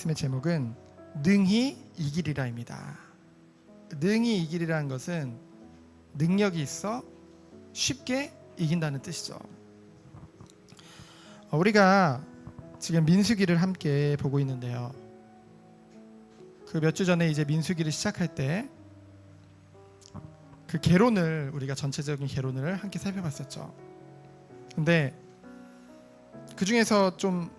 말씀의 제목은 능히 이기리라입니다. 능히 이기리라는 것은 능력이 있어 쉽게 이긴다는 뜻이죠. 우리가 지금 민수기를 함께 보고 있는데요. 그 몇 주 전에 이제 민수기를 시작할 때 그 개론을 우리가 전체적인 개론을 함께 살펴봤었죠. 근데 그 중에서 좀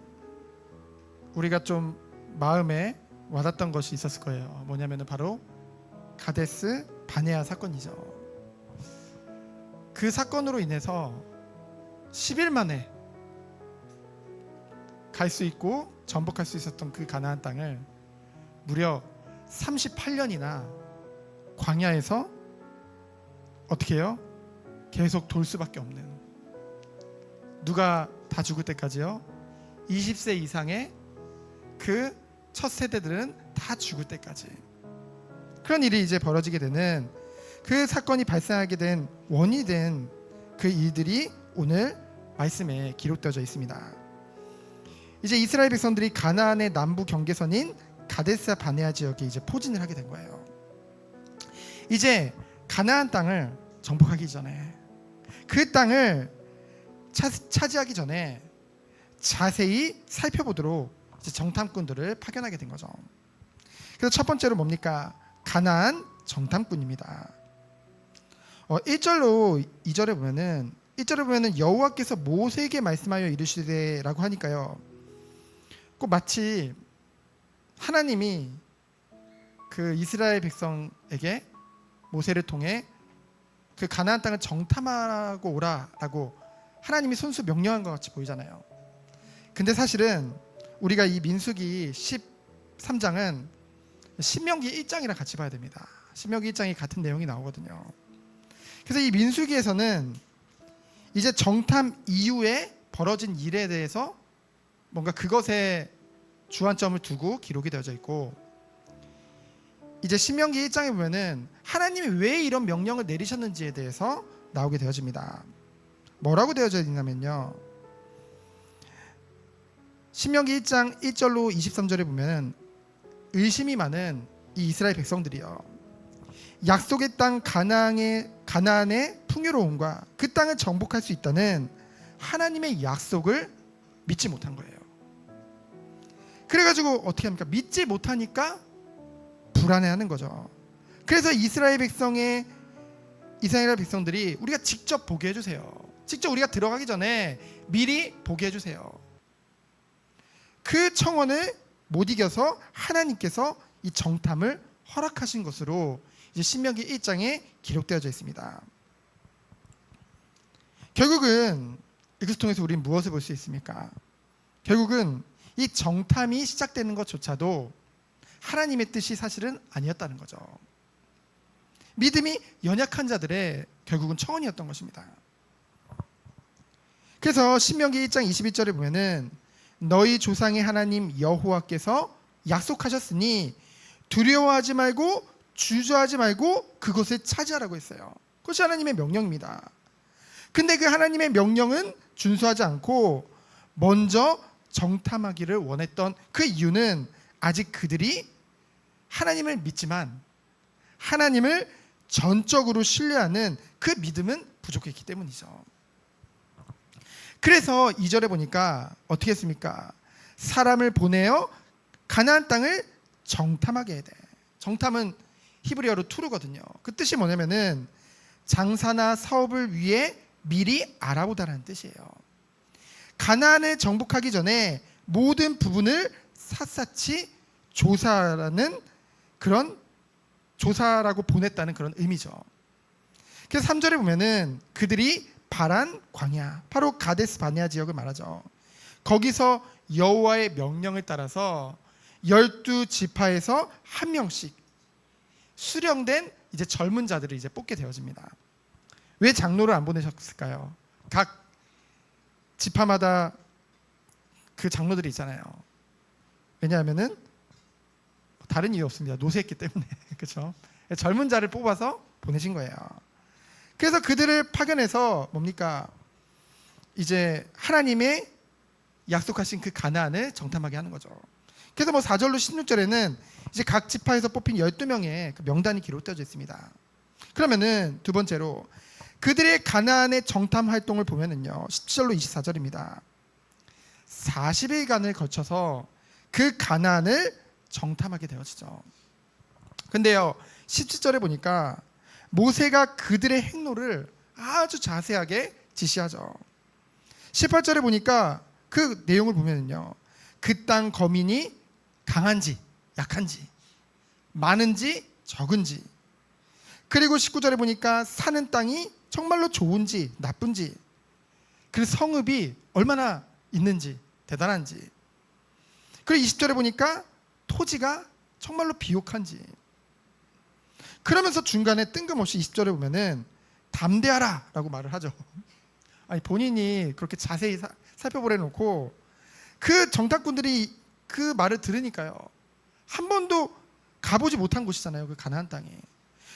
우리가 좀 마음에 와닿던 것이 있었을 거예요. 뭐냐면은 바로 가데스 바네아 사건이죠. 그 사건으로 인해서 10일 만에 갈 수 있고 정복할 수 있었던 그 가나안 땅을 무려 38년이나 광야에서 어떻게 해요? 계속 돌 수밖에 없는, 누가 다 죽을 때까지요? 20세 이상의 그 첫 세대들은 다 죽을 때까지 그런 일이 이제 벌어지게 되는, 그 사건이 발생하게 된 원인이 된 그 일들이 오늘 말씀에 기록되어져 있습니다. 이제 이스라엘 백성들이 가나안의 남부 경계선인 가데스 바네아 지역에 이제 포진을 하게 된 거예요. 이제 가나안 땅을 정복하기 전에, 그 땅을 차지하기 전에 자세히 살펴보도록 이제 정탐꾼들을 파견하게 된 거죠. 그래서 첫 번째로 뭡니까? 가나안 정탐꾼입니다. 1절로 2절에 보면은, 1절에 보면은 여호와께서 모세에게 말씀하여 이르시되라고 하니까요, 꼭 마치 하나님이 그 이스라엘 백성에게 모세를 통해 그 가나안 땅을 정탐하고 오라라고 하나님이 손수 명령한 것 같이 보이잖아요. 근데 사실은 우리가 이 민수기 13장은 신명기 1장이랑 같이 봐야 됩니다. 신명기 1장이 같은 내용이 나오거든요. 그래서 이 민수기에서는 이제 정탐 이후에 벌어진 일에 대해서 뭔가 그것에 주안점을 두고 기록이 되어져 있고, 이제 신명기 1장에 보면은 하나님이 왜 이런 명령을 내리셨는지에 대해서 나오게 되어집니다. 뭐라고 되어져 있냐면요, 신명기 1장 1절로 23절에 보면 의심이 많은 이 이스라엘 백성들이요, 약속의 땅 가나안의 풍요로움과 그 땅을 정복할 수 있다는 하나님의 약속을 믿지 못한 거예요. 그래가지고 어떻게 합니까? 믿지 못하니까 불안해하는 거죠. 그래서 이스라엘 백성들이 우리가 직접 보게 해주세요. 직접 우리가 들어가기 전에 미리 보게 해주세요. 그 청원을 못 이겨서 하나님께서 이 정탐을 허락하신 것으로 이제 신명기 1장에 기록되어져 있습니다. 결국은 이것을 통해서 우리는 무엇을 볼 수 있습니까? 결국은 이 정탐이 시작되는 것조차도 하나님의 뜻이 사실은 아니었다는 거죠. 믿음이 연약한 자들의 결국은 청원이었던 것입니다. 그래서 신명기 1장 21절에 보면은 너희 조상의 하나님 여호와께서 약속하셨으니 두려워하지 말고 주저하지 말고 그것을 차지하라고 했어요. 그것이 하나님의 명령입니다. 근데 그 하나님의 명령은 준수하지 않고 먼저 정탐하기를 원했던 그 이유는 아직 그들이 하나님을 믿지만 하나님을 전적으로 신뢰하는 그 믿음은 부족했기 때문이죠. 그래서 2절에 보니까 어떻게 했습니까? 사람을 보내어 가나안 땅을 정탐하게 해야 돼. 정탐은 히브리어로 투르거든요. 그 뜻이 뭐냐면은 장사나 사업을 위해 미리 알아보다라는 뜻이에요. 가나안을 정복하기 전에 모든 부분을 샅샅이 조사라는 그런, 조사라고 보냈다는 그런 의미죠. 그래서 3절에 보면은 그들이 바란 광야, 바로 가데스 바네아 지역을 말하죠. 거기서 여호와의 명령을 따라서 12지파에서 한 명씩 수령된 이제 젊은 자들을 이제 뽑게 되어집니다. 왜 장로를 안 보내셨을까요? 각 지파마다 그 장로들이 있잖아요. 왜냐하면은 다른 이유 없습니다. 노쇠했기 때문에. 그렇죠? 젊은 자를 뽑아서 보내신 거예요. 그래서 그들을 파견해서 뭡니까? 이제 하나님의 약속하신 그 가나안을 정탐하게 하는 거죠. 그래서 4절로 16절에는 이제 각 지파에서 뽑힌 12명의 그 명단이 기록되어져 있습니다. 그러면은 두 번째로 그들의 가나안의 정탐 활동을 보면은요, 17절로 24절입니다. 40일간을 거쳐서 그 가나안을 정탐하게 되어지죠. 근데요, 17절에 보니까 모세가 그들의 행로를 아주 자세하게 지시하죠. 18절에 보니까 그 내용을 보면은요, 그 땅 거민이 강한지 약한지, 많은지 적은지, 그리고 19절에 보니까 사는 땅이 정말로 좋은지 나쁜지, 그 성읍이 얼마나 있는지 대단한지, 그리고 20절에 보니까 토지가 정말로 비옥한지. 그러면서 중간에 뜬금없이 20절에 보면은 담대하라 라고 말을 하죠. 아니, 본인이 그렇게 자세히 살펴보래 놓고 그 정탐꾼들이 그 말을 들으니까요, 한 번도 가보지 못한 곳이잖아요. 그 가나안 땅에.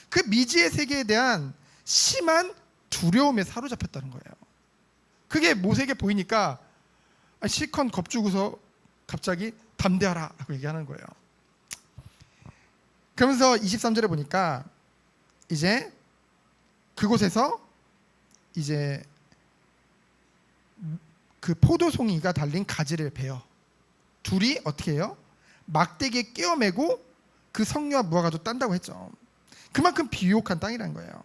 그 미지의 세계에 대한 심한 두려움에 사로잡혔다는 거예요. 그게 모세에게 보이니까 실컷 겁주고서 갑자기 담대하라 라고 얘기하는 거예요. 그러면서 23절에 보니까 이제 그곳에서 이제 그 포도송이가 달린 가지를 베어 둘이 어떻게 해요? 막대기에 끼워매고 그 성류와 무화과도 딴다고 했죠. 그만큼 비옥한 땅이라는 거예요.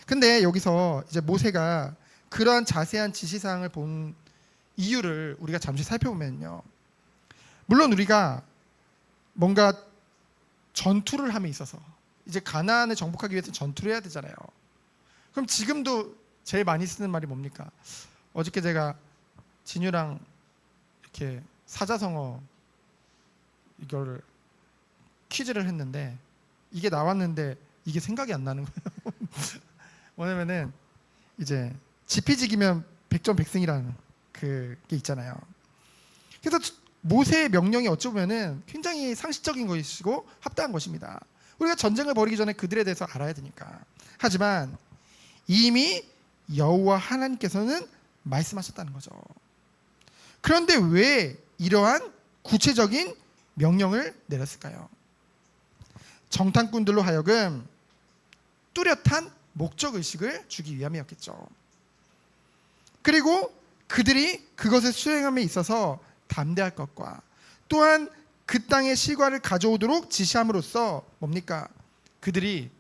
근데 여기서 이제 모세가 그러한 자세한 지시사항을 본 이유를 우리가 잠시 살펴보면요, 물론 우리가 뭔가 전투를 함에 있어서 이제 가나안을 정복하기 위해서 전투를 해야 되잖아요. 그럼 지금도 제일 많이 쓰는 말이 뭡니까? 어저께 제가 진유랑 이렇게 사자성어 이걸 퀴즈를 했는데 이게 나왔는데 이게 생각이 안 나는 거예요. 뭐냐면은 이제 지피지기면 백전백승이라는 그게 있잖아요. 그래서 모세의 명령이 어찌 보면은 굉장히 상식적인 것이고 합당한 것입니다. 우리가 전쟁을 벌이기 전에 그들에 대해서 알아야 되니까. 하지만 이미 여호와 하나님께서는 말씀하셨다는 거죠. 그런데 왜 이러한 구체적인 명령을 내렸을까요? 정탐꾼들로 하여금 뚜렷한 목적의식을 주기 위함이었겠죠. 그리고 그들이 그것을 수행함에 있어서 담대할 것과 또한 그 땅의 실과를 가져오도록 지시함으로써 뭡니까? 그들이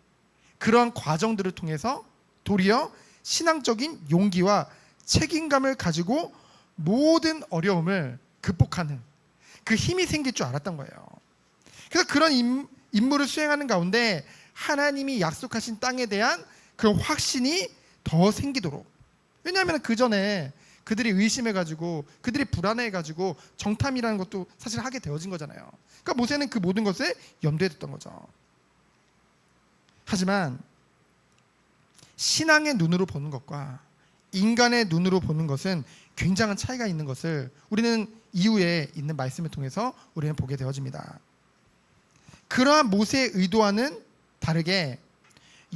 그러한 과정들을 통해서 도리어 신앙적인 용기와 책임감을 가지고 모든 어려움을 극복하는 그 힘이 생길 줄 알았던 거예요. 그래서 그런 임무를 수행하는 가운데 하나님이 약속하신 땅에 대한 그런 확신이 더 생기도록, 왜냐하면 그 전에 그들이 의심해가지고 그들이 불안해가지고 정탐이라는 것도 사실 하게 되어진 거잖아요. 그러니까 모세는 그 모든 것을 염두에 뒀던 거죠. 하지만 신앙의 눈으로 보는 것과 인간의 눈으로 보는 것은 굉장한 차이가 있는 것을 우리는 이후에 있는 말씀을 통해서 우리는 보게 되어집니다. 그러한 모세의 의도와는 다르게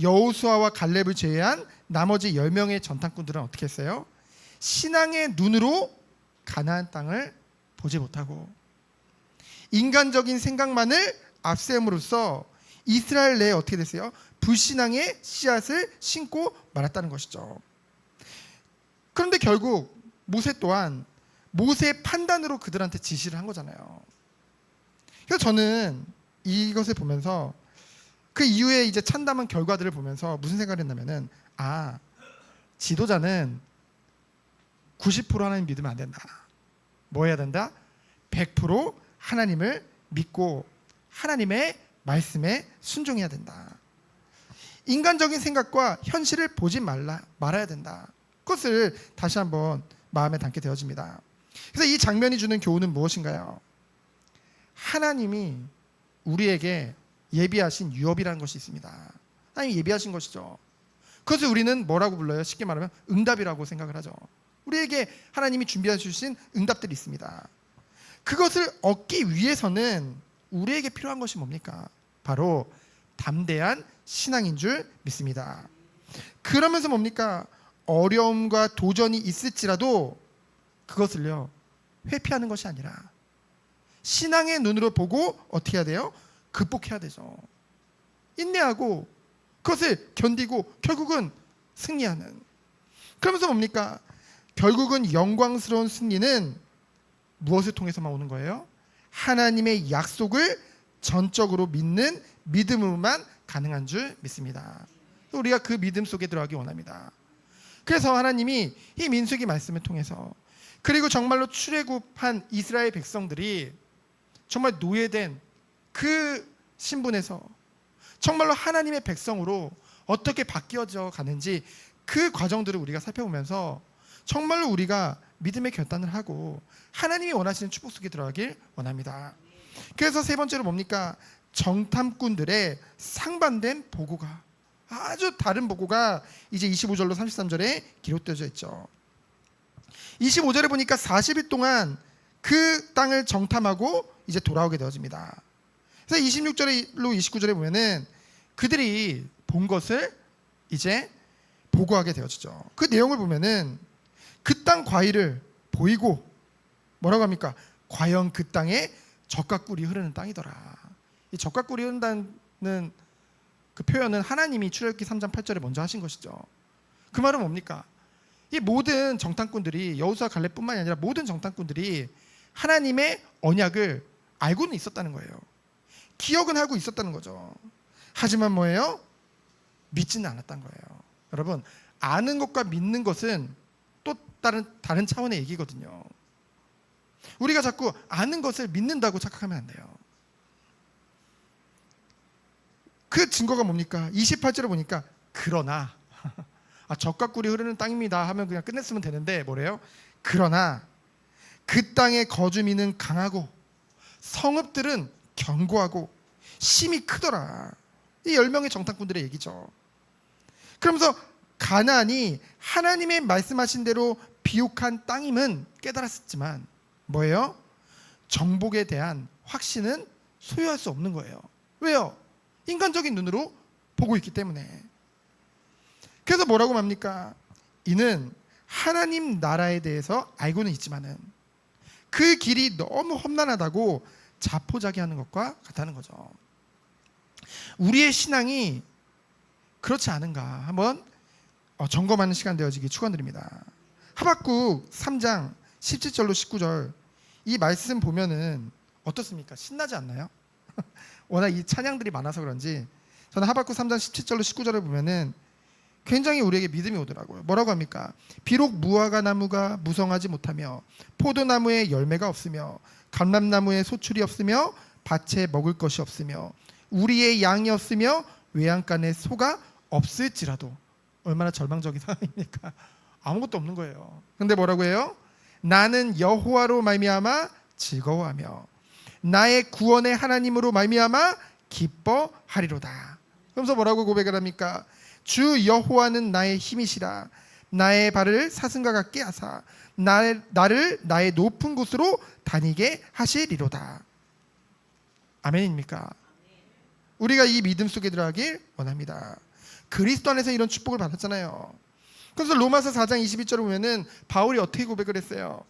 여호수아와 갈렙을 제외한 나머지 10명의 전탐꾼들은 어떻게 했어요? 신앙의 눈으로 가나안 땅을 보지 못하고 인간적인 생각만을 앞세움으로써 이스라엘 내에 어떻게 됐어요? 불신앙의 씨앗을 심고 말았다는 것이죠. 그런데 결국 모세 또한 모세의 판단으로 그들한테 지시를 한 거잖아요. 그래서 저는 이것을 보면서 그 이후에 이제 참담한 결과들을 보면서 무슨 생각을 했냐면은, 지도자는 90% 하나님 믿으면 안 된다. 뭐 해야 된다? 100% 하나님을 믿고 하나님의 말씀에 순종해야 된다. 인간적인 생각과 현실을 보지 말아야 된다. 그것을 다시 한번 마음에 담게 되어집니다. 그래서 이 장면이 주는 교훈은 무엇인가요? 하나님이 우리에게 예비하신 유업이라는 것이 있습니다. 하나님이 예비하신 것이죠. 그것을 우리는 뭐라고 불러요? 쉽게 말하면 응답이라고 생각을 하죠. 우리에게 하나님이 준비해 주신 응답들이 있습니다. 그것을 얻기 위해서는 우리에게 필요한 것이 뭡니까? 바로 담대한 신앙인 줄 믿습니다. 그러면서 뭡니까? 어려움과 도전이 있을지라도 그것을요, 회피하는 것이 아니라 신앙의 눈으로 보고 어떻게 해야 돼요? 극복해야 되죠. 인내하고 그것을 견디고 결국은 승리하는. 그러면서 뭡니까? 결국은 영광스러운 승리는 무엇을 통해서만 오는 거예요? 하나님의 약속을 전적으로 믿는 믿음으로만 가능한 줄 믿습니다. 우리가 그 믿음 속에 들어가기 원합니다. 그래서 하나님이 이 민수기 말씀을 통해서, 그리고 정말로 출애굽한 이스라엘 백성들이 정말 노예된 그 신분에서 정말로 하나님의 백성으로 어떻게 바뀌어져 가는지 그 과정들을 우리가 살펴보면서 정말로 우리가 믿음의 결단을 하고 하나님이 원하시는 축복 속에 들어가길 원합니다. 그래서 세 번째로 뭡니까? 정탐꾼들의 상반된 보고가, 아주 다른 보고가 이제 25절로 33절에 기록되어져 있죠. 25절에 보니까 40일 동안 그 땅을 정탐하고 이제 돌아오게 되어집니다. 그래서 26절로 29절에 보면은 그들이 본 것을 이제 보고하게 되어지죠. 그 내용을 보면은 그 땅 과일을 보이고 뭐라고 합니까? 과연 그 땅에 젖과 꿀이 흐르는 땅이더라. 이 젖과 꿀이 흐른다는 그 표현은 하나님이 출애굽기 3장 8절에 먼저 하신 것이죠. 그 말은 뭡니까? 이 모든 정탐꾼들이, 여호수아 갈렙뿐만이 아니라 모든 정탐꾼들이 하나님의 언약을 알고는 있었다는 거예요. 기억은 하고 있었다는 거죠. 하지만 뭐예요? 믿지는 않았다는 거예요. 여러분, 아는 것과 믿는 것은 또 다른 차원의 얘기거든요. 우리가 자꾸 아는 것을 믿는다고 착각하면 안 돼요. 그 증거가 뭡니까? 28절에 보니까 그러나 젖과 꿀이 흐르는 땅입니다 하면 그냥 끝냈으면 되는데 뭐래요? 그러나 그 땅의 거주민은 강하고 성읍들은 견고하고 심이 크더라. 이 10명의 정탐꾼들의 얘기죠. 그러면서 가나안이 하나님의 말씀하신 대로 비옥한 땅임은 깨달았지만 뭐예요? 정복에 대한 확신은 소유할 수 없는 거예요. 왜요? 인간적인 눈으로 보고 있기 때문에. 그래서 뭐라고 합니까? 이는 하나님 나라에 대해서 알고는 있지만은 그 길이 너무 험난하다고 자포자기하는 것과 같다는 거죠. 우리의 신앙이 그렇지 않은가 한번 점검하는 시간 되어지기 축원드립니다. 하박국 3장 17절로 19절 이 말씀 보면은 어떻습니까? 신나지 않나요? 워낙 이 찬양들이 많아서 그런지 저는 하박국 3장 17절로 19절을 보면은 굉장히 우리에게 믿음이 오더라고요. 뭐라고 합니까? 비록 무화과 나무가 무성하지 못하며 포도나무에 열매가 없으며 감람나무에 소출이 없으며 밭에 먹을 것이 없으며 우리의 양이 없으며 외양간에 소가 없을지라도. 얼마나 절망적인 상황입니까? 아무것도 없는 거예요. 근데 뭐라고 해요? 나는 여호와로 말미암아 즐거워하며 나의 구원의 하나님으로 말미암아 기뻐하리로다. 그러면서 뭐라고 고백을 합니까? 주 여호와는 나의 힘이시라. 나의 발을 사슴과 같게 하사 나를 나의 높은 곳으로 다니게 하시리로다. 아멘입니까? 우리가 이 믿음 속에 들어가길 원합니다. 그리스도 안에서 이런 축복을 받았잖아요. 그래서 로마서 4장 22절을 보면은 바울이 어떻게 고백을 했어요?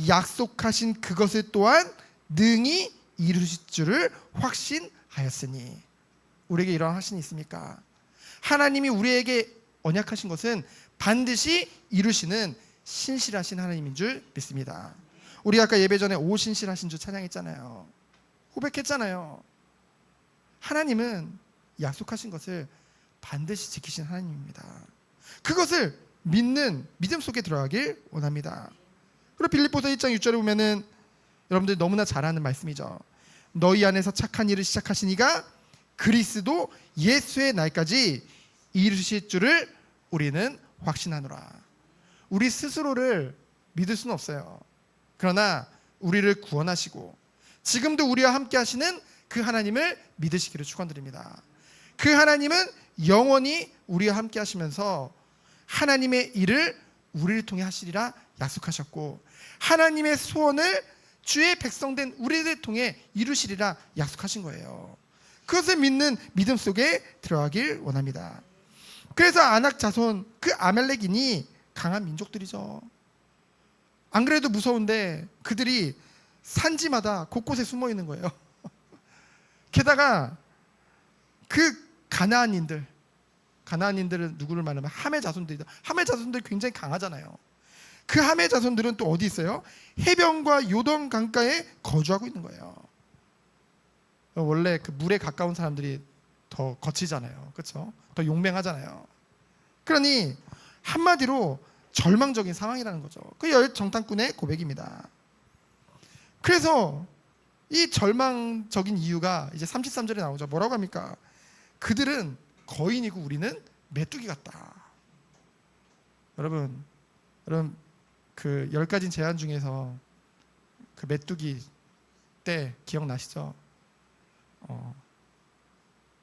약속하신 그것을 또한 능히 이루실 줄을 확신하였으니. 우리에게 이런 확신이 있습니까? 하나님이 우리에게 언약하신 것은 반드시 이루시는 신실하신 하나님인 줄 믿습니다. 우리 아까 예배 전에 오 신실하신 줄 찬양했잖아요. 고백했잖아요. 하나님은 약속하신 것을 반드시 지키신 하나님입니다. 그것을 믿는 믿음 속에 들어가길 원합니다. 그리고 빌립보서 1장 6절에 보면은 여러분들 너무나 잘 아는 말씀이죠. 너희 안에서 착한 일을 시작하신 이가 그리스도 예수의 날까지 이루실 줄을 우리는 확신하노라. 우리 스스로를 믿을 수는 없어요. 그러나 우리를 구원하시고 지금도 우리와 함께 하시는 그 하나님을 믿으시기를 축원드립니다. 그 하나님은 영원히 우리와 함께 하시면서 하나님의 일을 우리를 통해 하시리라 약속하셨고 하나님의 소원을 주의 백성된 우리를 통해 이루시리라 약속하신 거예요. 그것을 믿는 믿음 속에 들어가길 원합니다. 그래서 아낙 자손 그 아말렉인이 강한 민족들이죠. 안 그래도 무서운데 그들이 산지마다 곳곳에 숨어 있는 거예요. 게다가 그 가나안인들은 누구를 말하면 함의 자손들이다. 함의 자손들이 굉장히 강하잖아요. 그 함의 자손들은 또 어디 있어요? 해변과 요단 강가에 거주하고 있는 거예요. 원래 그 물에 가까운 사람들이 더 거치잖아요. 그렇죠? 더 용맹하잖아요. 그러니 한마디로 절망적인 상황이라는 거죠. 그 정탐꾼의 고백입니다. 그래서 이 절망적인 이유가 이제 33절에 나오죠. 뭐라고 합니까? 그들은 거인이고 우리는 메뚜기 같다. 여러분 그 10가지 제안 중에서 그 메뚜기 때 기억나시죠?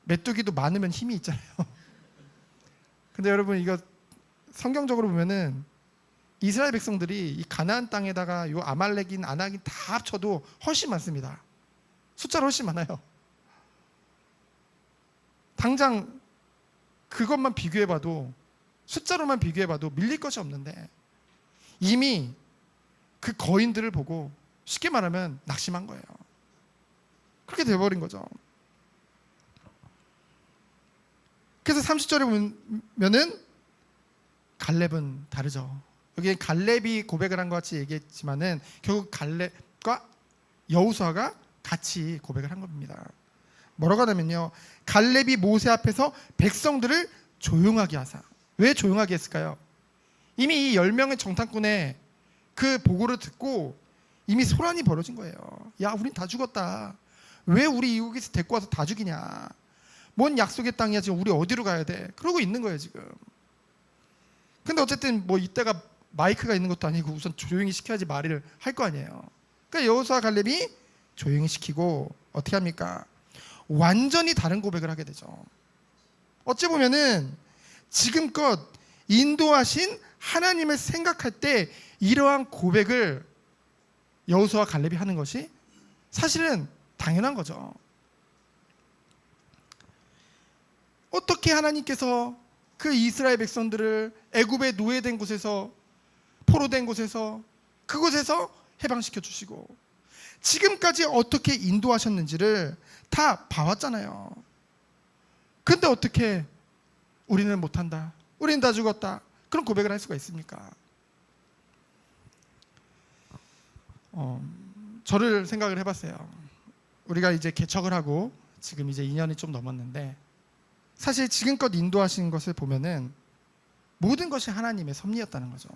메뚜기도 많으면 힘이 있잖아요. 근데 여러분 이거 성경적으로 보면은 이스라엘 백성들이 이 가나안 땅에다가 요 아말렉인 아낙인 다 합쳐도 훨씬 많습니다. 숫자로 훨씬 많아요. 당장 그것만 비교해봐도 숫자로만 비교해봐도 밀릴 것이 없는데 이미 그 거인들을 보고 쉽게 말하면 낙심한 거예요. 그렇게 돼버린 거죠. 그래서 30절에 보면은 갈렙은 다르죠. 여기 갈렙이 고백을 한 것 같이 얘기했지만은 결국 갈렙과 여호수아가 같이 고백을 한 겁니다. 뭐라고 하냐면요, 갈렙이 모세 앞에서 백성들을 조용하게 하사. 왜 조용하게 했을까요? 이미 이 10명의 정탐꾼의 그 보고를 듣고 이미 소란이 벌어진 거예요. 야, 우린 다 죽었다. 왜 우리 이곳에서 데리고 와서 다 죽이냐. 뭔 약속의 땅이야. 지금 우리 어디로 가야 돼. 그러고 있는 거예요 지금. 근데 어쨌든 뭐 이때가 마이크가 있는 것도 아니고 우선 조용히 시켜야지 말을 할 거 아니에요. 그러니까 여호수아 갈렙이 조용히 시키고 어떻게 합니까? 완전히 다른 고백을 하게 되죠. 어찌 보면은 지금껏 인도하신 하나님을 생각할 때 이러한 고백을 여호수아 갈렙이 하는 것이 사실은 당연한 거죠. 어떻게 하나님께서 그 이스라엘 백성들을 애굽에 노예된 곳에서 포로된 곳에서 그곳에서 해방시켜 주시고 지금까지 어떻게 인도하셨는지를 다 봐왔잖아요. 근데 어떻게 우리는 못한다, 우리는 다 죽었다, 그런 고백을 할 수가 있습니까? 저를 생각을 해봤어요. 우리가 이제 개척을 하고 지금 이제 2년이 좀 넘었는데 사실 지금껏 인도하신 것을 보면은 모든 것이 하나님의 섭리였다는 거죠.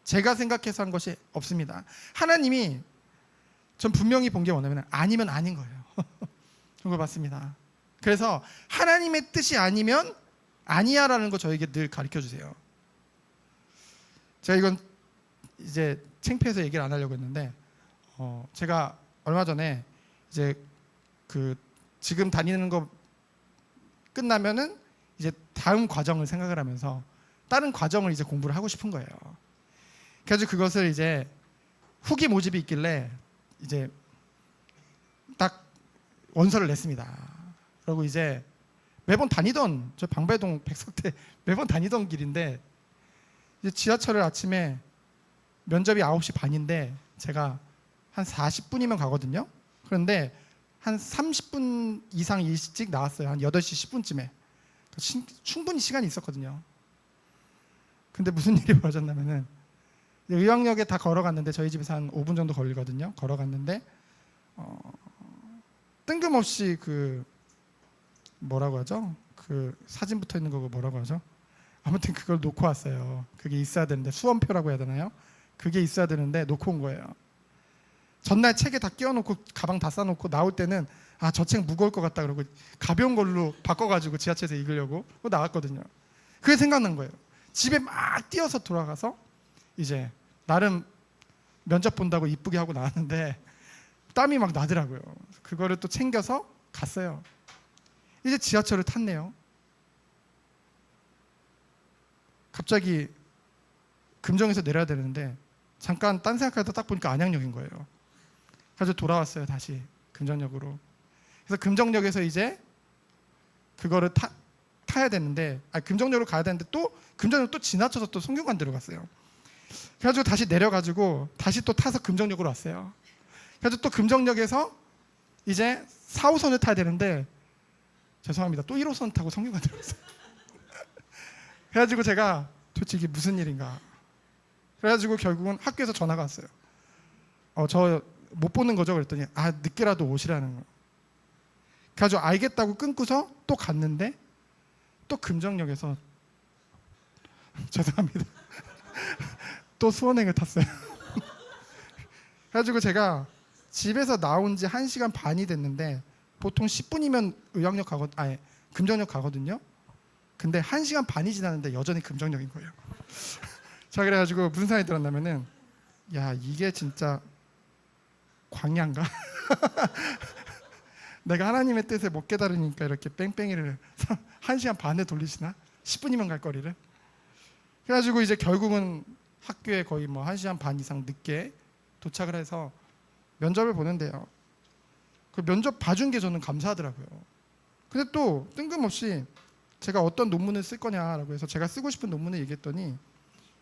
제가 생각해서 한 것이 없습니다. 하나님이 전 분명히 본 게 뭐냐면 아니면 아닌 거예요. 그런 걸 봤습니다. 그래서 하나님의 뜻이 아니면 아니야라는 거 저에게 늘 가르쳐 주세요. 제가 이건 이제 창피해서 얘기를 안 하려고 했는데 제가 얼마 전에 이제 그 지금 다니는 거 끝나면은 이제 다음 과정을 생각을 하면서 다른 과정을 이제 공부를 하고 싶은 거예요. 그래서 그것을 이제 후기 모집이 있길래 이제 딱 원서를 냈습니다. 그리고 이제 매번 다니던 저 방배동 백석대 매번 다니던 길인데 이제 지하철을 아침에 면접이 9시 반인데 제가 한 40분이면 가거든요. 그런데 한 30분 이상 일찍 나왔어요. 한 8시 10분쯤에. 충분히 시간이 있었거든요. 근데 무슨 일이 벌어졌냐면은 의왕역에 다 걸어갔는데 저희 집에서 한 5분 정도 걸리거든요. 걸어갔는데 뜬금없이 그 뭐라고 하죠? 그 사진 붙어 있는 거 뭐라고 하죠? 아무튼 그걸 놓고 왔어요. 그게 있어야 되는데 수험표라고 해야 되나요? 그게 있어야 되는데 놓고 온 거예요. 전날 책에 다 끼워놓고 가방 다 싸놓고 나올 때는 아, 저 책 무거울 것 같다 그러고 가벼운 걸로 바꿔가지고 지하철에서 읽으려고 나왔거든요. 그게 생각난 거예요. 집에 막 뛰어서 돌아가서 이제 나름 면접 본다고 이쁘게 하고 나왔는데 땀이 막 나더라고요. 그거를 또 챙겨서 갔어요. 이제 지하철을 탔네요. 갑자기 금정에서 내려야 되는데 잠깐 딴 생각하다 딱 보니까 안양역인 거예요. 그래서 돌아왔어요. 다시 금정역으로. 그래서 금정역에서 이제 그거를 타야 되는데 금정역으로 가야 되는데 또 금정역 또 지나쳐서 또 송교관대로 갔어요. 그래가지고 다시 내려가지고 다시 또 타서 금정역으로 왔어요. 그래가지고 또 금정역에서 이제 4호선을 타야 되는데 죄송합니다. 또 1호선 타고 성균관 들어갔어요. 그래가지고 제가 도대체 이게 무슨 일인가. 그래가지고 결국은 학교에서 전화가 왔어요. 저 못 보는 거죠? 그랬더니 늦게라도 오시라는 거. 그래가지고 알겠다고 끊고서 또 갔는데 또 금정역에서 죄송합니다. 또 수원행을 탔어요. 그래가지고 제가 집에서 나온 지 1시간 반이 됐는데 보통 10분이면 금정역 가거든요. 근데 1시간 반이 지났는데 여전히 금정역인 거예요. 자, 그래가지고 무슨 생각이 들었냐면은 야, 이게 진짜 광야인가? 내가 하나님의 뜻을 못 깨달으니까 이렇게 뺑뺑이를 1시간 반에 돌리시나? 10분이면 갈 거리를. 그래가지고 이제 결국은 학교에 거의 1시간 반 이상 늦게 도착을 해서 면접을 보는데요. 그 면접 봐준 게 저는 감사하더라고요. 근데 또 뜬금없이 제가 어떤 논문을 쓸 거냐라고 해서 제가 쓰고 싶은 논문을 얘기했더니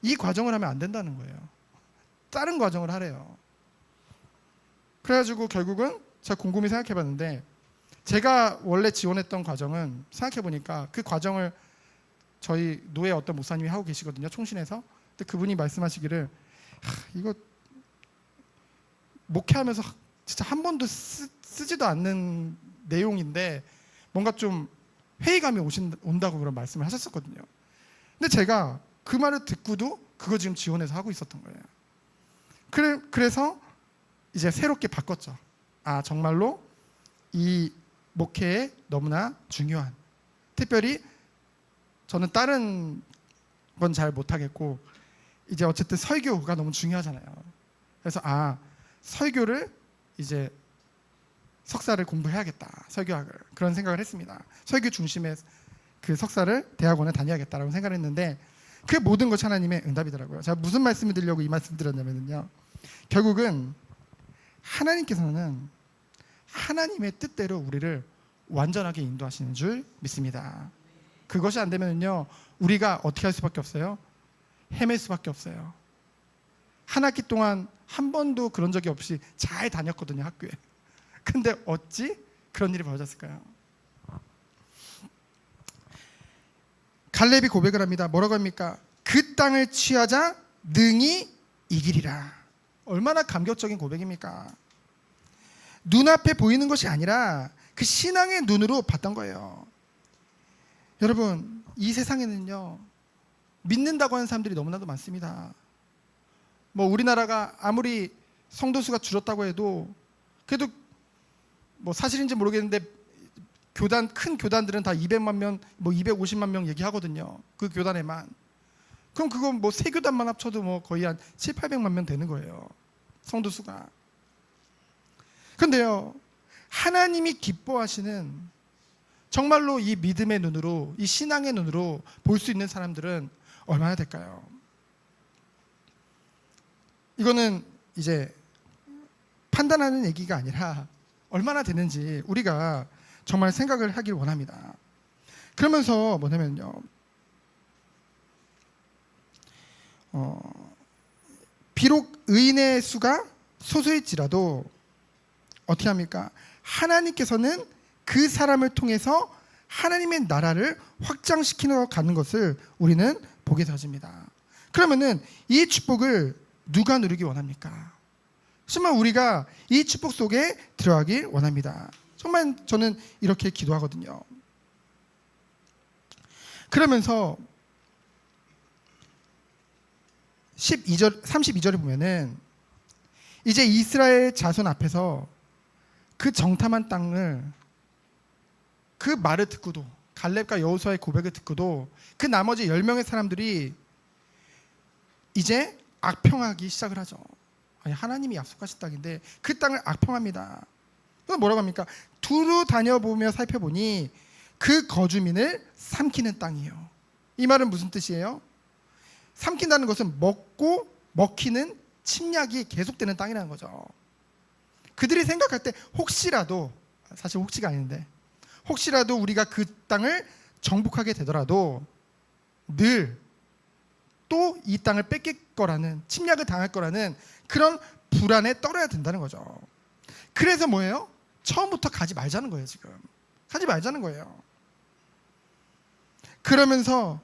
이 과정을 하면 안 된다는 거예요. 다른 과정을 하래요. 그래가지고 결국은 제가 곰곰이 생각해봤는데 제가 원래 지원했던 과정은 생각해보니까 그 과정을 저희 노예 어떤 목사님이 하고 계시거든요. 총신에서. 근데 그분이 말씀하시기를 이거 목회하면서 진짜 한 번도 쓰지도 않는 내용인데 뭔가 좀 회의감이 온다고 그런 말씀을 하셨었거든요. 근데 제가 그 말을 듣고도 그거 지금 지원해서 하고 있었던 거예요. 그래서 이제 새롭게 바꿨죠. 정말로 이 목회에 너무나 중요한, 특별히 저는 다른 건 잘 못하겠고 이제 어쨌든 설교가 너무 중요하잖아요. 그래서 설교를 이제 석사를 공부해야겠다. 설교학을. 그런 생각을 했습니다. 설교 중심의 그 석사를 대학원에 다녀야겠다라고 생각을 했는데 그 모든 것이 하나님의 응답이더라고요. 제가 무슨 말씀을 드리려고 이 말씀 드렸냐면요. 결국은 하나님께서는 하나님의 뜻대로 우리를 완전하게 인도하시는 줄 믿습니다. 그것이 안 되면요 우리가 어떻게 할 수밖에 없어요? 헤맬 수밖에 없어요. 한 학기 동안 한 번도 그런 적이 없이 잘 다녔거든요, 학교에. 근데 어찌 그런 일이 벌어졌을까요? 갈렙이 고백을 합니다. 뭐라고 합니까? 그 땅을 취하자 능히 이기리라. 얼마나 감격적인 고백입니까? 눈앞에 보이는 것이 아니라 그 신앙의 눈으로 봤던 거예요. 여러분, 이 세상에는요 믿는다고 하는 사람들이 너무나도 많습니다. 우리나라가 아무리 성도수가 줄었다고 해도 그래도 사실인지 모르겠는데 큰 교단들은 다 200만 명, 250만 명 얘기하거든요. 그 교단에만. 그럼 그거 세 교단만 합쳐도 거의 한 7, 800만 명 되는 거예요. 성도수가. 근데요, 하나님이 기뻐하시는 정말로 이 믿음의 눈으로, 이 신앙의 눈으로 볼 수 있는 사람들은 얼마나 될까요? 이거는 이제 판단하는 얘기가 아니라 얼마나 되는지 우리가 정말 생각을 하길 원합니다. 그러면서 뭐냐면요, 비록 의인의 수가 소수일지라도 어떻게 합니까? 하나님께서는 그 사람을 통해서 하나님의 나라를 확장시키러 가는 것을 우리는 보게 되어집니다. 그러면은 이 축복을 누가 누리기 원합니까? 정말 우리가 이 축복 속에 들어가길 원합니다. 정말 저는 이렇게 기도하거든요. 그러면서 32절에 보면은 이제 이스라엘 자손 앞에서 그 정탐한 땅을, 그 말을 듣고도, 갈렙과 여호수아의 고백을 듣고도 그 나머지 10명의 사람들이 이제 악평하기 시작을 하죠. 하나님이 약속하신 땅인데 그 땅을 악평합니다. 그럼 뭐라고 합니까? 두루 다녀보며 살펴보니 그 거주민을 삼키는 땅이에요. 이 말은 무슨 뜻이에요? 삼킨다는 것은 먹고 먹히는 침략이 계속되는 땅이라는 거죠. 그들이 생각할 때 혹시라도, 사실 혹시가 아닌데 혹시라도 우리가 그 땅을 정복하게 되더라도 늘 또 이 땅을 뺏길 거라는, 침략을 당할 거라는 그런 불안에 떨어야 된다는 거죠. 그래서 뭐예요? 처음부터 가지 말자는 거예요. 지금 가지 말자는 거예요. 그러면서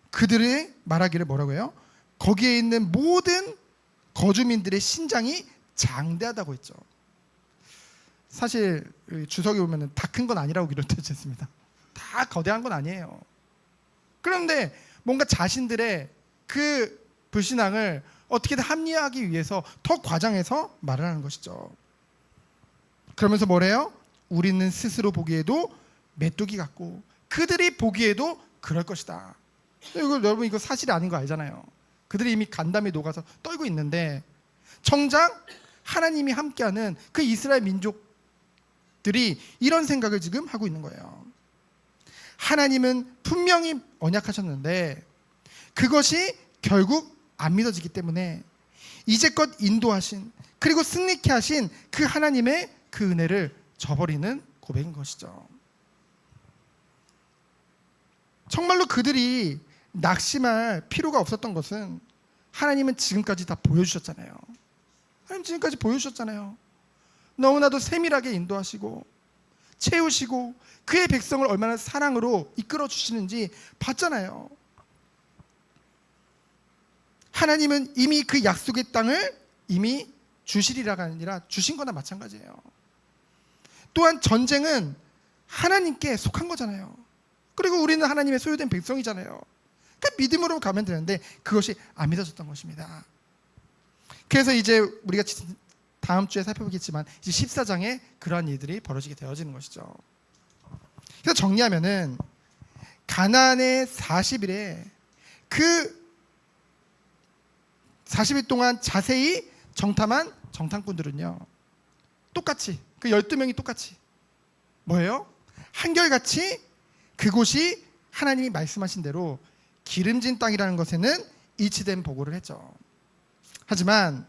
그들이 말하기를 뭐라고 해요? 거기에 있는 모든 거주민들의 신장이 장대하다고 했죠. 사실 주석에 보면 다 큰 건 아니라고 기록되어 있습니다. 다 거대한 건 아니에요. 그런데 뭔가 자신들의 그 불신앙을 어떻게든 합리화하기 위해서 더 과장해서 말을 하는 것이죠. 그러면서 뭐래요? 우리는 스스로 보기에도 메뚜기 같고 그들이 보기에도 그럴 것이다. 여러분 이거 사실이 아닌 거 알잖아요. 그들이 이미 간담에 녹아서 떨고 있는데 정작 하나님이 함께하는 그 이스라엘 민족들이 이런 생각을 지금 하고 있는 거예요. 하나님은 분명히 언약하셨는데 그것이 결국 안 믿어지기 때문에 이제껏 인도하신 그리고 승리케 하신 그 하나님의 그 은혜를 저버리는 고백인 것이죠. 정말로 그들이 낙심할 필요가 없었던 것은 하나님은 지금까지 다 보여주셨잖아요. 하나님 지금까지 보여주셨잖아요. 너무나도 세밀하게 인도하시고 채우시고 그의 백성을 얼마나 사랑으로 이끌어 주시는지 봤잖아요. 하나님은 이미 그 약속의 땅을 이미 주시리라가 아니라 주신 거나 마찬가지예요. 또한 전쟁은 하나님께 속한 거잖아요. 그리고 우리는 하나님의 소유된 백성이잖아요. 그 믿음으로 가면 되는데 그것이 안 믿어졌던 것입니다. 그래서 이제 우리가 다음 주에 살펴보겠지만 이제 14장에 그러한 일들이 벌어지게 되어지는 것이죠. 그래서 정리하면은 가나안의 40일에 그 40일 동안 자세히 정탐한 정탐꾼들은요 똑같이 그 12명이 똑같이 뭐예요? 한결같이 그곳이 하나님이 말씀하신 대로 기름진 땅이라는 것에는 일치된 보고를 했죠. 하지만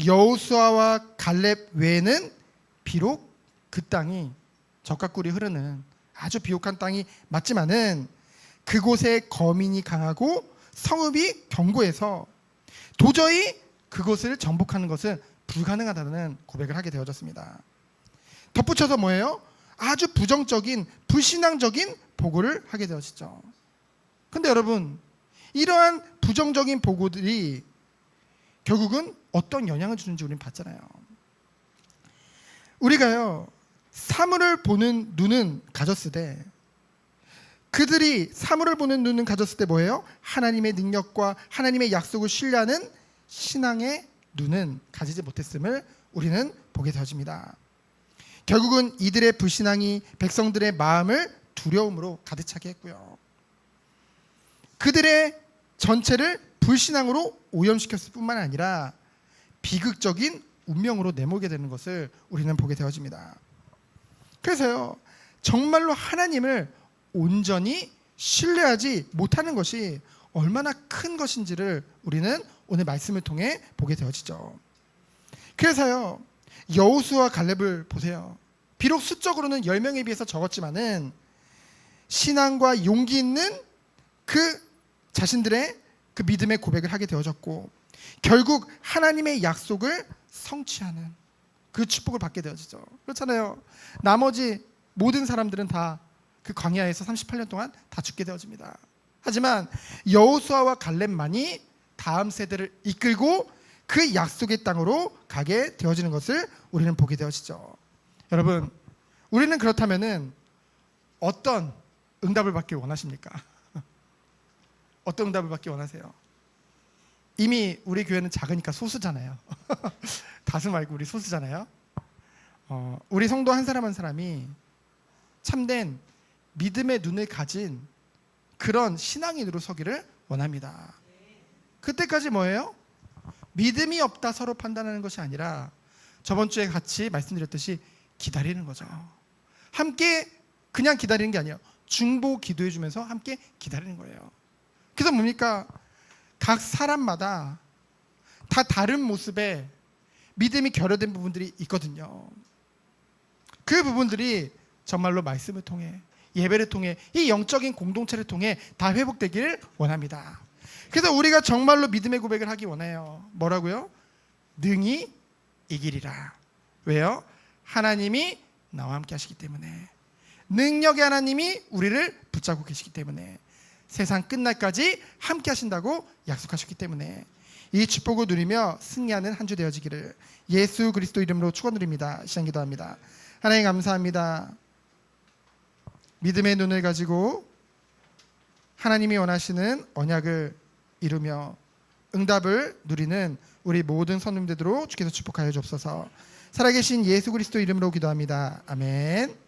여호수아와 갈렙 외에는 비록 그 땅이 젖과 꿀이 흐르는 아주 비옥한 땅이 맞지만은 그곳에 거민이 강하고 성읍이 견고해서 도저히 그곳을 정복하는 것은 불가능하다는 고백을 하게 되어졌습니다. 덧붙여서 뭐예요? 아주 부정적인 불신앙적인 보고를 하게 되어지죠. 근데 여러분 이러한 부정적인 보고들이 결국은 어떤 영향을 주는지 우리는 봤잖아요. 우리가요 사물을 보는 눈은 가졌으되 그들이 사물을 보는 눈은 가졌을 때 뭐예요? 하나님의 능력과 하나님의 약속을 신뢰하는 신앙의 눈은 가지지 못했음을 우리는 보게 되어집니다. 결국은 이들의 불신앙이 백성들의 마음을 두려움으로 가득 차게 했고요. 그들의 전체를 불신앙으로 오염시켰을 뿐만 아니라 비극적인 운명으로 내몰게 되는 것을 우리는 보게 되어집니다. 그래서요 정말로 하나님을 온전히 신뢰하지 못하는 것이 얼마나 큰 것인지를 우리는 오늘 말씀을 통해 보게 되어지죠. 그래서요 여호수아와 갈렙을 보세요. 비록 수적으로는 10명에 비해서 적었지만은 신앙과 용기 있는 그 자신들의 그 믿음의 고백을 하게 되어졌고 결국 하나님의 약속을 성취하는 그 축복을 받게 되어지죠. 그렇잖아요. 나머지 모든 사람들은 다 그 광야에서 38년 동안 다 죽게 되어집니다. 하지만 여호수아와 갈렙만이 다음 세대를 이끌고 그 약속의 땅으로 가게 되어지는 것을 우리는 보게 되어지죠. 여러분, 우리는 그렇다면은 어떤 응답을 받길 원하십니까? 어떤 응답을 받길 원하세요? 이미 우리 교회는 작으니까 소수잖아요. 다수 말고 우리 소수잖아요. 우리 성도 한 사람 한 사람이 참된 믿음의 눈을 가진 그런 신앙인으로 서기를 원합니다. 그때까지 뭐예요? 믿음이 없다 서로 판단하는 것이 아니라 저번 주에 같이 말씀드렸듯이 기다리는 거죠. 함께 그냥 기다리는 게 아니에요. 중보 기도해 주면서 함께 기다리는 거예요. 그래서 뭡니까? 각 사람마다 다 다른 모습의 믿음이 결여된 부분들이 있거든요. 그 부분들이 정말로 말씀을 통해 예배를 통해 이 영적인 공동체를 통해 다 회복되기를 원합니다. 그래서 우리가 정말로 믿음의 고백을 하기 원해요. 뭐라고요? 능히 이기리라. 왜요? 하나님이 나와 함께 하시기 때문에, 능력의 하나님이 우리를 붙잡고 계시기 때문에, 세상 끝날까지 함께 하신다고 약속하셨기 때문에 이 축복을 누리며 승리하는 한 주 되어지기를 예수 그리스도 이름으로 축원드립니다. 시간 기도합니다. 하나님 감사합니다. 믿음의 눈을 가지고 하나님이 원하시는 언약을 이루며 응답을 누리는 우리 모든 선님들로 주께서 축복하여 주옵소서. 살아계신 예수 그리스도 이름으로 기도합니다. 아멘.